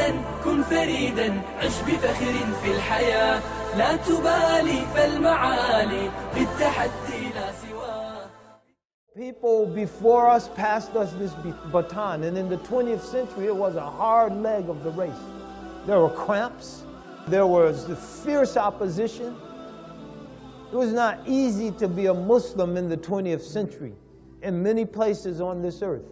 سعيدا كن فريدا عش بفخر في الحياة لا تبالي فالمعالي بالتحدي لا سواه. People before us passed us this baton, and in the 20th century it was a hard leg of the race. There were cramps, there was the fierce opposition. It was not easy to be a Muslim in the 20th century in many places on this earth.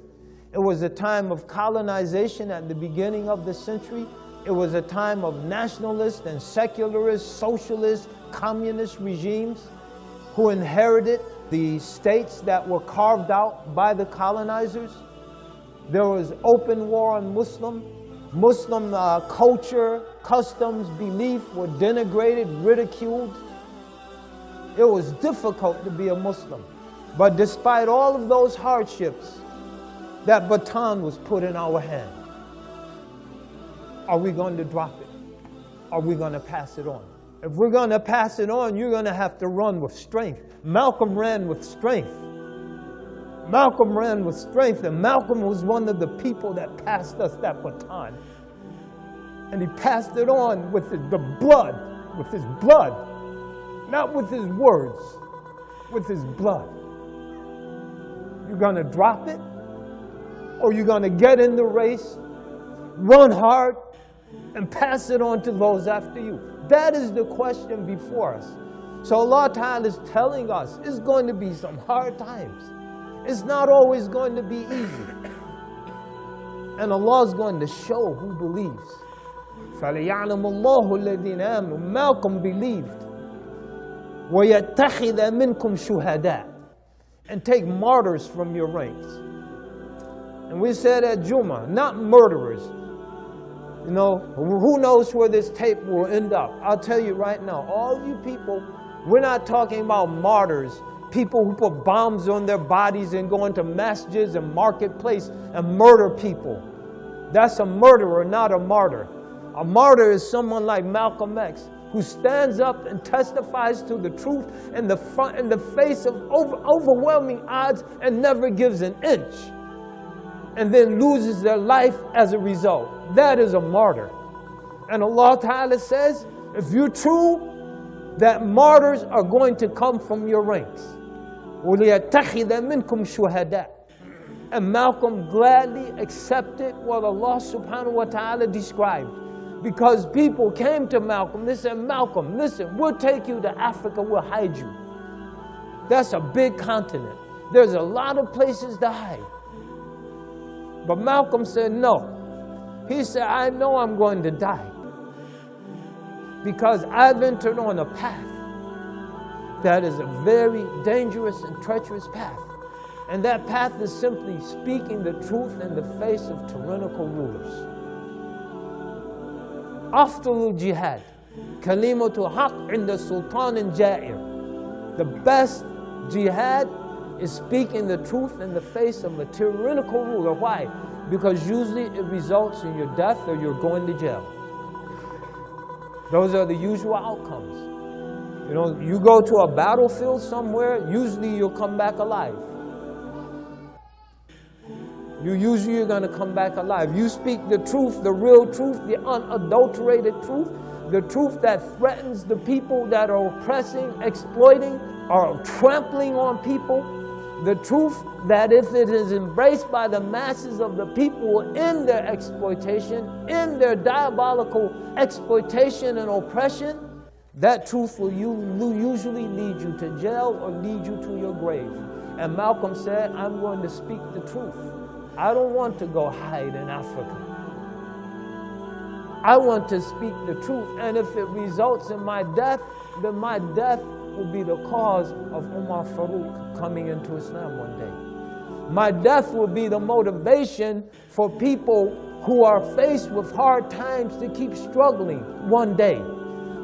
It was a time of colonization at the beginning of the century. It was a time of nationalist and secularist, socialist, communist regimes who inherited the states that were carved out by the colonizers. There was open war on Muslim culture, customs, belief were denigrated, ridiculed. It was difficult to be a Muslim. But despite all of those hardships, that baton was put in our hand. Are we going to drop it? Are we going to pass it on? If we're going to pass it on, you're going to have to run with strength. Malcolm ran with strength. Malcolm ran with strength, and Malcolm was one of the people that passed us that baton. And he passed it on with the blood, with his blood, not with his words, with his blood. You're going to drop it, or you're going to get in the race, run hard, and pass it on to those after you? That is the question before us. So Allah Ta'ala is telling us it's going to be some hard times. It's not always going to be easy. And Allah is going to show who believes. فَلَيَعْلَمُ اللَّهُ الَّذِينَ آمَنُوا. Malcolm believed. وَيَتَّخِذَ مِنْكُمْ شُهَدَاءَ. And take martyrs from your ranks. And we said at Jummah, not murderers. You know, who knows where this tape will end up? I'll tell you right now, all you people, we're not talking about martyrs, people who put bombs on their bodies and go into masjids and marketplace and murder people. That's a murderer, not a martyr. A martyr is someone like Malcolm X, who stands up and testifies to the truth in the face of overwhelming odds and never gives an inch, and then loses their life as a result. That is a martyr. And Allah Ta'ala says, if you're true, that martyrs are going to come from your ranks. وَلِيَتَّخِذَ مِنْكُمْ شُهَدَاءَ. And Malcolm gladly accepted what Allah Subhanahu wa Ta'ala described. Because people came to Malcolm, they said, Malcolm, listen, we'll take you to Africa, we'll hide you. That's a big continent. There's a lot of places to hide. But Malcolm said no. He said, I know I'm going to die because I've entered on a path that is a very dangerous and treacherous path. And that path is simply speaking the truth in the face of tyrannical rulers. Afdalul jihad, kalimatu haq inda sultanin ja'ir. The best jihad is speaking the truth in the face of a tyrannical ruler. Why? Because usually it results in your death or you're going to jail. Those are the usual outcomes. You know, you go to a battlefield somewhere, usually you'll come back alive. You're going to come back alive. You speak the truth, the real truth, the unadulterated truth, the truth that threatens the people that are oppressing, exploiting, or trampling on people. The truth that if it is embraced by the masses of the people in their exploitation, in their diabolical exploitation and oppression, that truth will usually lead you to jail or lead you to your grave. And Malcolm said, I'm going to speak the truth. I don't want to go hide in Africa. I want to speak the truth. And if it results in my death, then my death will be the cause of Umar Farouk coming into Islam one day. My death will be the motivation for people who are faced with hard times to keep struggling one day.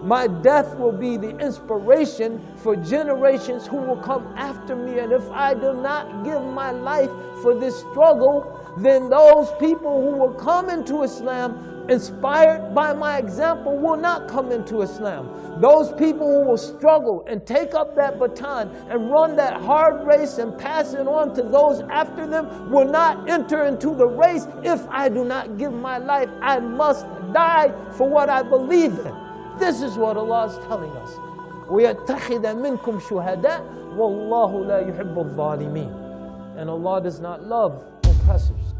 My death will be the inspiration for generations who will come after me. And if I do not give my life for this struggle, then those people who will come into Islam inspired by my example will not come into Islam. Those people who will struggle and take up that baton and run that hard race and pass it on to those after them will not enter into the race. If I do not give my life, I must die for what I believe in. This is what Allah is telling us. وَيَتَّخِذَ مِنْكُمْ شُهَدَاءَ وَاللَّهُ لَا يُحِبُّ الظَّالِمِينَ. And Allah does not love oppressors.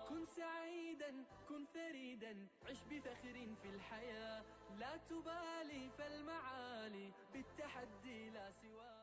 كن سعيدا كن فريدا عش بفخر في الحياة لا تبالي فالمعالي بالتحدي لا سواه